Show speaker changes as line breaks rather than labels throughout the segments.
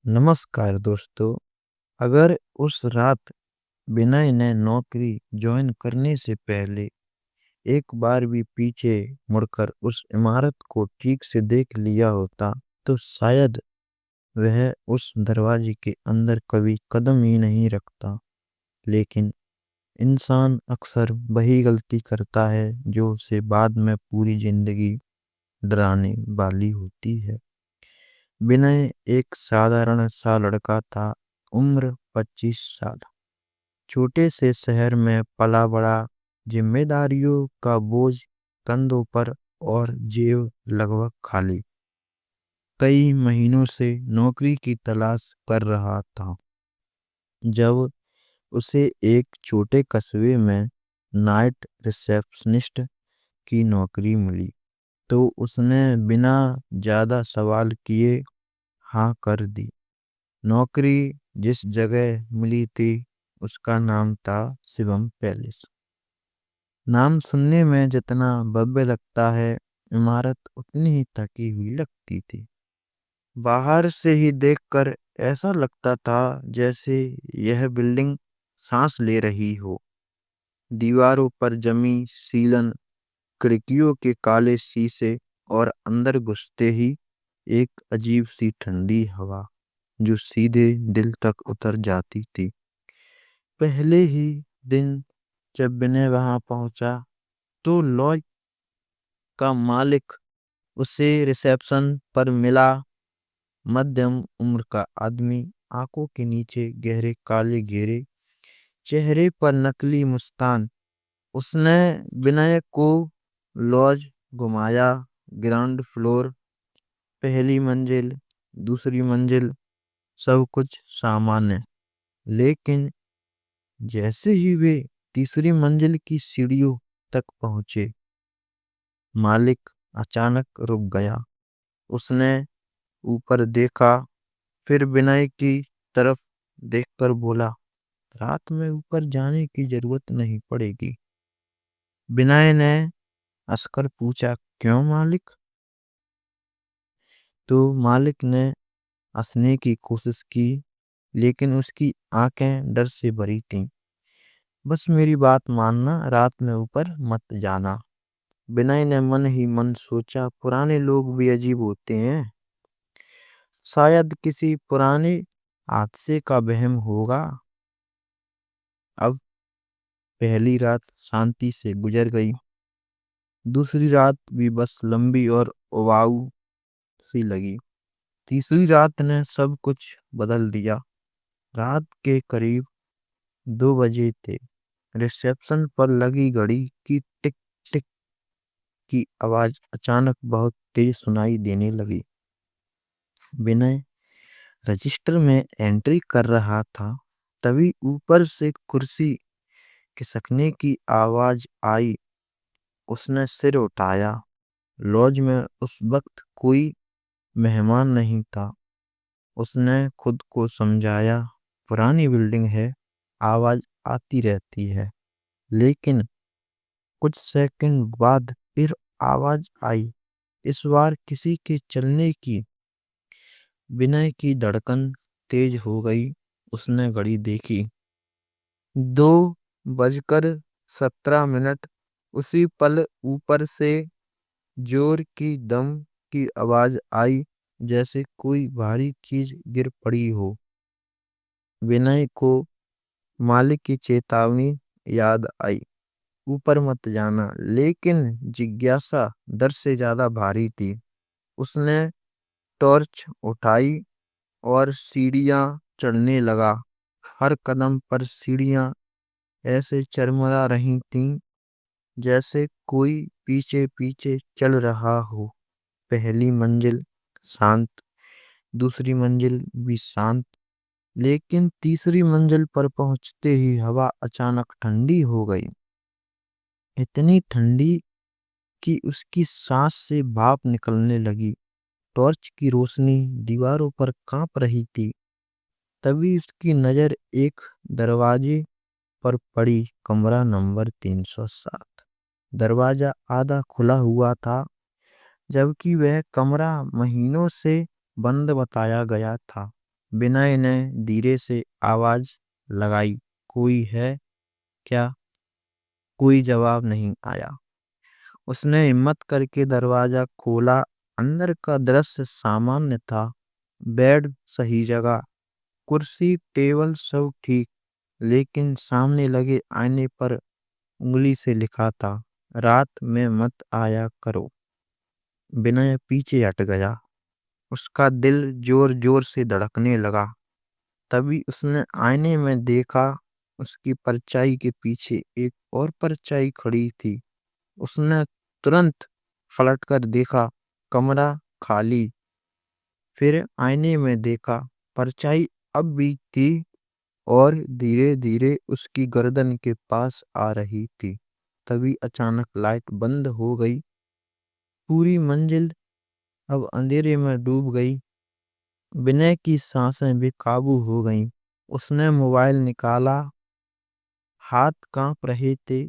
नमस्कार दोस्तों। अगर उस रात विनय ने नौकरी ज्वाइन करने से पहले एक बार भी पीछे मुड़कर उस इमारत को ठीक से देख लिया होता तो शायद वह उस दरवाजे के अंदर कभी कदम ही नहीं रखता। लेकिन इंसान अक्सर वही गलती करता है जो उसे बाद में पूरी जिंदगी डराने वाली होती है। विनय एक साधारण सा लड़का था। उम्र 25 साल। छोटे से शहर में पला बड़ा, जिम्मेदारियों का बोझ कंधों पर और जेब लगभग खाली। कई महीनों से नौकरी की तलाश कर रहा था जब उसे एक छोटे कस्बे में नाइट रिसेप्शनिस्ट की नौकरी मिली। तो उसने बिना ज्यादा सवाल किए हाँ कर दी। नौकरी जिस जगह मिली थी उसका नाम था शिवम पैलेस। नाम सुनने में जितना भव्य लगता है, इमारत उतनी ही थकी हुई लगती थी। बाहर से ही देखकर ऐसा लगता था जैसे यह बिल्डिंग सांस ले रही हो। दीवारों पर जमी सीलन, खिड़कियों के काले शीशे और अंदर घुसते ही एक अजीब सी ठंडी हवा जो सीधे दिल तक उतर जाती थी। पहले ही दिन जब विनय वहां पहुंचा तो लॉज का मालिक उसे रिसेप्शन पर मिला। मध्यम उम्र का आदमी, आंखों के नीचे गहरे काले घेरे, चेहरे पर नकली मुस्कान। उसने विनय को लॉज घुमाया। ग्राउंड फ्लोर, पहली मंजिल, दूसरी मंजिल, सब कुछ सामान्य। लेकिन जैसे ही वे तीसरी मंजिल की सीढ़ियों तक पहुंचे, मालिक अचानक रुक गया। उसने ऊपर देखा, फिर विनय की तरफ देखकर बोला, रात में ऊपर जाने की जरूरत नहीं पड़ेगी। विनय ने हंसकर पूछा, क्यों मालिक? तो मालिक ने हंसने की कोशिश की, लेकिन उसकी आंखें डर से भरी थीं। बस मेरी बात मानना, रात में ऊपर मत जाना। विनय ने मन ही मन सोचा, पुराने लोग भी अजीब होते हैं। शायद किसी पुराने हादसे का वहम होगा। अब पहली रात शांति से गुजर गई। दूसरी रात भी बस लंबी और उबाऊ सी लगी। तीसरी रात ने सब कुछ बदल दिया। रात के करीब 2 बजे थे। रिसेप्शन पर लगी घड़ी की टिक टिक की आवाज अचानक बहुत तेज सुनाई देने लगी। विनय रजिस्टर में एंट्री कर रहा था, तभी ऊपर से कुर्सी खिसकने की आवाज आई। उसने सिर उठाया। लॉज में उस वक्त कोई मेहमान नहीं था। उसने खुद को समझाया, पुरानी बिल्डिंग है, आवाज आती रहती है। लेकिन कुछ सेकंड बाद फिर आवाज आई, इस बार किसी के चलने की। विनय की धड़कन तेज हो गई। उसने घड़ी देखी, 2:17। उसी पल ऊपर से जोर की दम की आवाज आई, जैसे कोई भारी चीज गिर पड़ी हो। विनय को मालिक की चेतावनी याद आई, ऊपर मत जाना। लेकिन जिज्ञासा डर से ज्यादा भारी थी। उसने टॉर्च उठाई और सीढ़ियां चढ़ने लगा। हर कदम पर सीढ़ियां ऐसे चरमरा रही थीं जैसे कोई पीछे पीछे चल रहा हो। पहली मंजिल शांत, दूसरी मंजिल भी शांत, लेकिन तीसरी मंजिल पर पहुंचते ही हवा अचानक ठंडी हो गई। इतनी ठंडी कि उसकी सांस से भाप निकलने लगी। टॉर्च की रोशनी दीवारों पर कांप रही थी। तभी उसकी नजर एक दरवाजे पर पड़ी, कमरा नंबर 307। दरवाजा आधा खुला हुआ था, जबकि वह कमरा महीनों से बंद बताया गया था। विनय ने धीरे से आवाज लगाई, कोई है क्या? कोई जवाब नहीं आया। उसने हिम्मत करके दरवाजा खोला। अंदर का दृश्य सामान्य था। बेड सही जगह, कुर्सी टेबल सब ठीक, लेकिन सामने लगे आईने पर उंगली से लिखा था, रात में मत आया करो। विनय पीछे हट गया। उसका दिल जोर जोर से धड़कने लगा। तभी उसने आईने में देखा, उसकी परछाई के पीछे एक और परछाई खड़ी थी। उसने तुरंत पलटकर देखा, कमरा खाली। फिर आईने में देखा, परछाई अब भी थी और धीरे धीरे उसकी गर्दन के पास आ रही थी। तभी अचानक लाइट बंद हो गई। पूरी मंजिल अब अंधेरे में डूब गई। विनय की सांसें बेकाबू हो गईं। उसने मोबाइल निकाला। हाथ कांप रहे थे।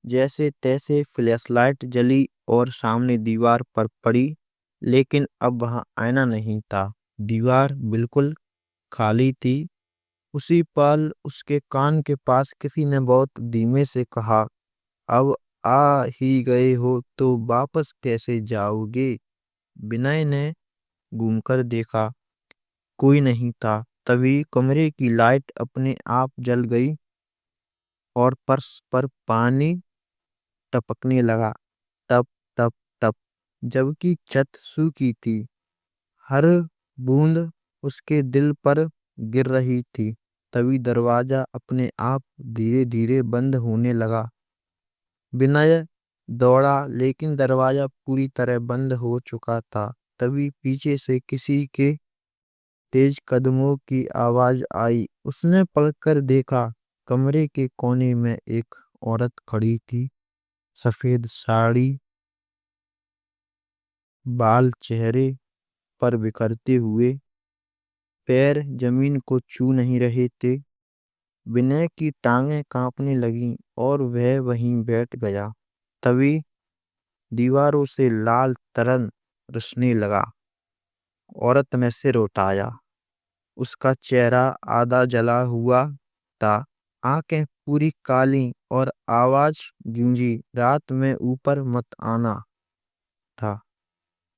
जैसे तैसे फ्लैशलाइट जली और सामने दीवार पर पड़ी, लेकिन अब वहां आईना नहीं था। दीवार बिल्कुल खाली थी। उसी पल उसके कान के पास किसी ने बहुत धीमे से कहा, अब आ ही गए हो तो वापस कैसे जाओगे? विनय ने घूमकर देखा, कोई नहीं था। तभी कमरे की लाइट अपने आप जल गई और फर्श पर पानी टपकने लगा, टप टप टप, जबकि छत सूखी थी। हर बूंद उसके दिल पर गिर रही थी। तभी दरवाजा अपने आप धीरे धीरे बंद होने लगा। विनय दौड़ा, लेकिन दरवाजा पूरी तरह बंद हो चुका था। तभी पीछे से किसी के तेज कदमों की आवाज आई। उसने पलटकर देखा। कमरे के कोने में एक औरत खड़ी थी। सफेद साड़ी, बाल चेहरे पर बिखरते हुए, पैर जमीन को छू नहीं रहे थे। विनय की टांगें कांपने लगीं और वह वहीं बैठ गया। तभी दीवारों से लाल तरंग रिसने लगा। औरत ने सिर उठाया। उसका चेहरा आधा जला हुआ था। आंखें पूरी काली और आवाज गूंजी, रात में ऊपर मत आना था।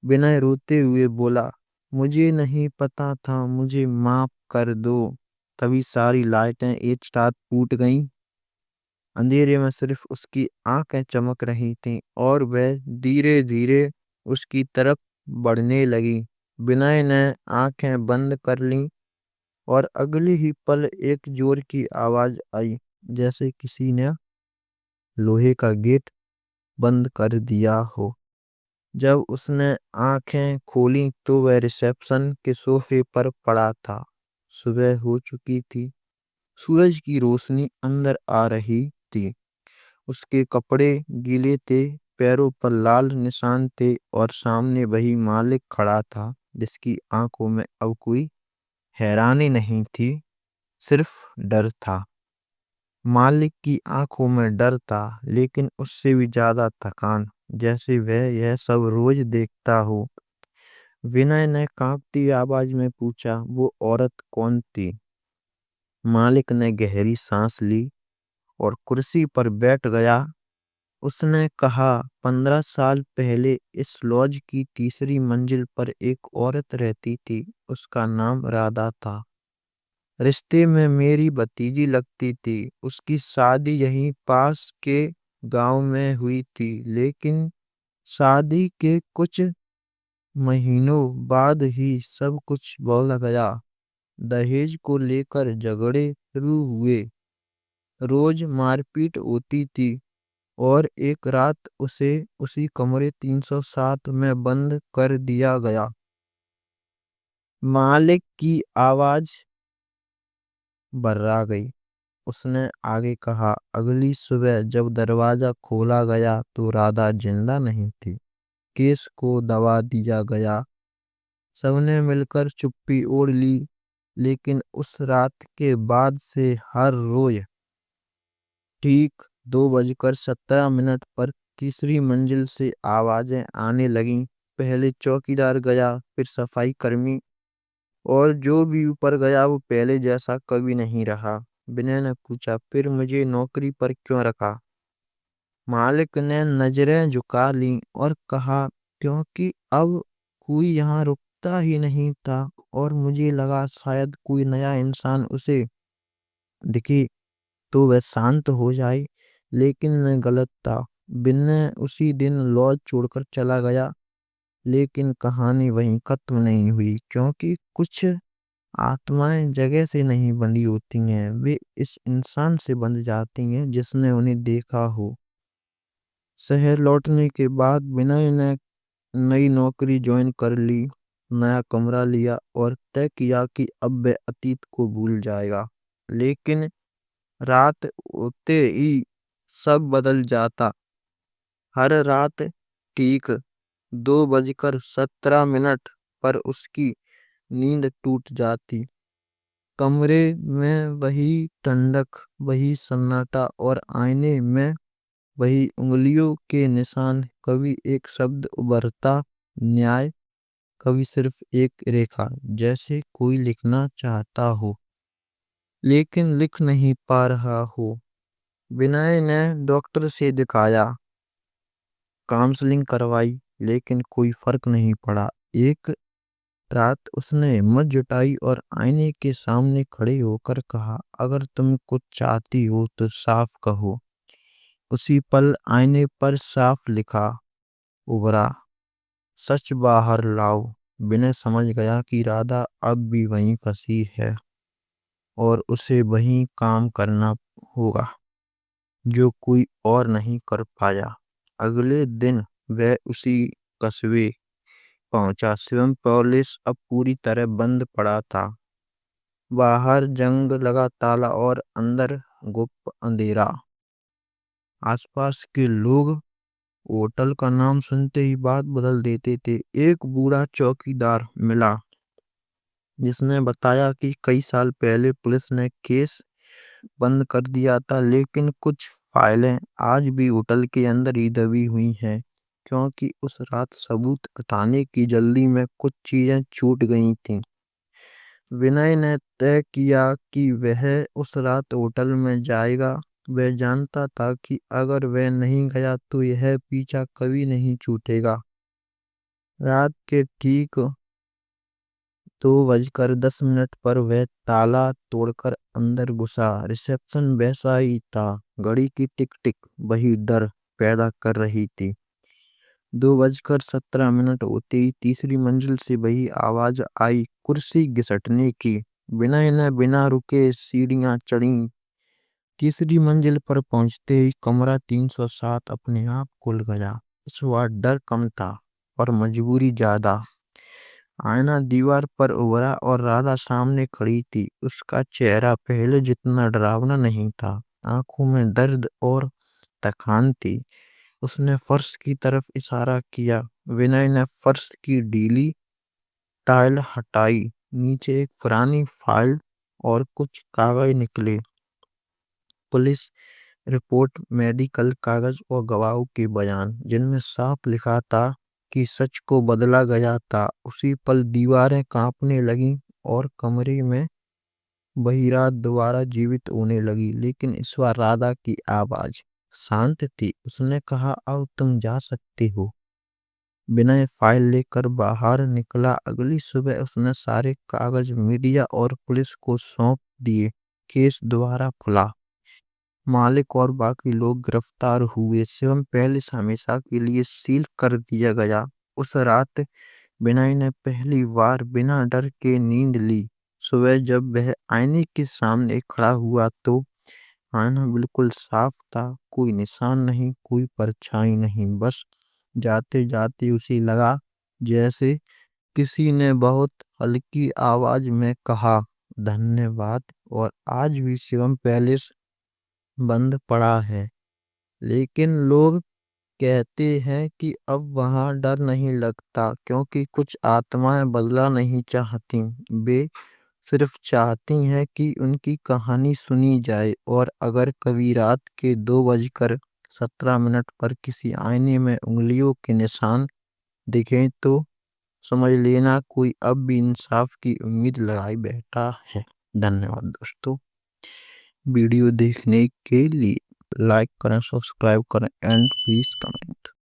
विनय रोते हुए बोला, मुझे नहीं पता था, मुझे माफ कर दो। तभी सारी लाइटें एक साथ फूट गईं। अंधेरे में सिर्फ उसकी आंखें चमक रही थीं और वह धीरे धीरे उसकी तरफ बढ़ने लगी। विनय ने आंखें बंद कर लीं और अगले ही पल एक जोर की आवाज आई, जैसे किसी ने लोहे का गेट बंद कर दिया हो। जब उसने आंखें खोली तो वह रिसेप्शन के सोफे पर पड़ा था। सुबह हो चुकी थी। सूरज की रोशनी अंदर आ रही थी। उसके कपड़े गीले थे, पैरों पर लाल निशान थे और सामने वही मालिक खड़ा था, जिसकी आंखों में अब कोई हैरानी नहीं थी, सिर्फ डर था। मालिक की आंखों में डर था, लेकिन उससे भी ज्यादा थकान, जैसे वह यह सब रोज देखता हो। विनय ने कांपती आवाज में पूछा, वो औरत कौन थी? मालिक ने गहरी सांस ली और कुर्सी पर बैठ गया। उसने कहा, 15 साल पहले इस लॉज की तीसरी मंजिल पर एक औरत रहती थी। उसका नाम राधा था। रिश्ते में मेरी भतीजी लगती थी। उसकी शादी यहीं पास के गांव में हुई थी, लेकिन शादी के कुछ महीनों बाद ही सब कुछ बदल गया। दहेज को लेकर झगड़े शुरू हुए। रोज मारपीट होती थी और एक रात उसे उसी कमरे 307 में बंद कर दिया गया। मालिक की आवाज बर्रा गई। उसने आगे कहा, अगली सुबह जब दरवाजा खोला गया तो राधा जिंदा नहीं थी। केस को दबा दिया गया। सबने मिलकर चुप्पी ओढ़ ली। लेकिन उस रात के बाद से हर रोज ठीक 2:17 पर तीसरी मंजिल से आवाजें आने लगीं। पहले चौकीदार गया, फिर सफाई कर्मी, और जो भी ऊपर गया वो पहले जैसा कभी नहीं रहा। विनय ने पूछा, फिर मुझे नौकरी पर क्यों रखा? मालिक ने नजरें झुका ली और कहा, क्योंकि अब कोई यहाँ रुकता ही नहीं था और मुझे लगा शायद कोई नया इंसान उसे दिखे तो वह शांत हो जाए, लेकिन मैं गलत था। विनय उसी दिन लॉज छोड़कर चला गया, लेकिन कहानी वहीं खत्म नहीं हुई, क्योंकि कुछ आत्माएं जगह से नहीं बंधी होती हैं, वे इस इंसान से बंध जाती हैं जिसने उन्हें देखा हो। शहर लौटने के बाद विनय ने नई नौकरी ज्वाइन कर ली, नया कमरा लिया और तय किया कि अब वह अतीत को भूल जाएगा। लेकिन रात होते ही सब बदल जाता। हर रात ठीक 2:17 पर उसकी नींद टूट जाती। कमरे में वही ठंडक, वही सन्नाटा और आईने में वही उंगलियों के निशान। कभी एक शब्द उभरता, न्याय, कभी सिर्फ एक रेखा, जैसे कोई लिखना चाहता हो लेकिन लिख नहीं पा रहा हो। विनय ने डॉक्टर से दिखाया, काउंसलिंग करवाई, लेकिन कोई फर्क नहीं पड़ा। एक रात उसने हिम्मत जुटाई और आईने के सामने खड़े होकर कहा, अगर तुम कुछ चाहती हो तो साफ कहो। उसी पल आईने पर साफ लिखा उभरा, सच बाहर लाओ। विनय समझ गया कि राधा अब भी वहीं फंसी है और उसे वहीं काम करना होगा जो कोई और नहीं कर पाया। अगले दिन वह उसी कस्बे पहुंचा। शिवम पैलेस अब पूरी तरह बंद पड़ा था। बाहर जंग लगा ताला और अंदर गुप्त अंधेरा। आसपास के लोग होटल का नाम सुनते ही बात बदल देते थे। एक बूढ़ा चौकीदार मिला जिसने बताया कि कई साल पहले पुलिस ने केस बंद कर दिया था, लेकिन कुछ फाइलें आज भी होटल के अंदर ही दबी हुई हैं, क्योंकि उस रात सबूत हटाने की जल्दी में कुछ चीजें छूट गई थीं। विनय ने तय किया कि वह उस रात होटल में जाएगा। वह जानता था कि अगर वह नहीं गया तो यह पीछा कभी नहीं छूटेगा। रात के ठीक 2:10 पर वह ताला तोड़कर अंदर घुसा। रिसेप्शन वैसा ही था। घड़ी की टिक टिक वही डर पैदा कर रही थी। 2:17 होते ही तीसरी मंजिल से वही आवाज आई, कुर्सी घिसटने की। विनय ने बिना रुके सीढ़ियां चढ़ी। तीसरी मंजिल पर पहुंचते ही कमरा 307 अपने आप खुल गया। इस बार डर कम था और मजबूरी ज्यादा। आईना दीवार पर उभरा और राधा सामने खड़ी थी। उसका चेहरा पहले जितना डरावना नहीं था। आंखों में दर्द और थकान थी। उसने फर्श की तरफ इशारा किया। विनय ने फर्श की ढीली टाइल हटाई। नीचे एक पुरानी फाइल और कुछ कागज निकले। पुलिस रिपोर्ट, मेडिकल कागज और गवाहों के बयान, जिनमें साफ लिखा था कि सच को बदला गया था। उसी पल दीवारें कांपने लगीं और कमरे में वही रात दोबारा जीवित होने लगी। लेकिन इस बार राधा की आवाज शांत थी। उसने कहा, अब तुम जा सकते हो। विनय फाइल लेकर बाहर निकला। अगली सुबह उसने सारे कागज मीडिया और पुलिस को सौंप दिए। केस दोबारा खुला। मालिक और बाकी लोग गिरफ्तार हुए। शिवम पैलेस हमेशा के लिए सील कर दिया गया। उस रात विनय ने पहली बार बिना डर के नींद ली। सुबह जब वह आईने के सामने खड़ा हुआ तो आईना बिल्कुल साफ था। कोई निशान नहीं, कोई परछाई नहीं। बस जाते जाते उसे लगा जैसे किसी ने बहुत हल्की आवाज में कहा, धन्यवाद। और आज भी शिवम पैलेस बंद पड़ा है, लेकिन लोग कहते हैं कि अब वहां डर नहीं लगता, क्योंकि कुछ आत्माएं बदला नहीं चाहती। वे सिर्फ चाहती हैं कि उनकी कहानी सुनी जाए। और अगर कभी रात के 2:17 पर किसी आईने में उंगलियों के निशान दिखें तो समझ लेना कोई अब भी इंसाफ की उम्मीद लगाए बैठा है। धन्यवाद दोस्तों। वीडियो देखने के लिए लाइक करें, सब्सक्राइब करें एंड प्लीज कमेंट।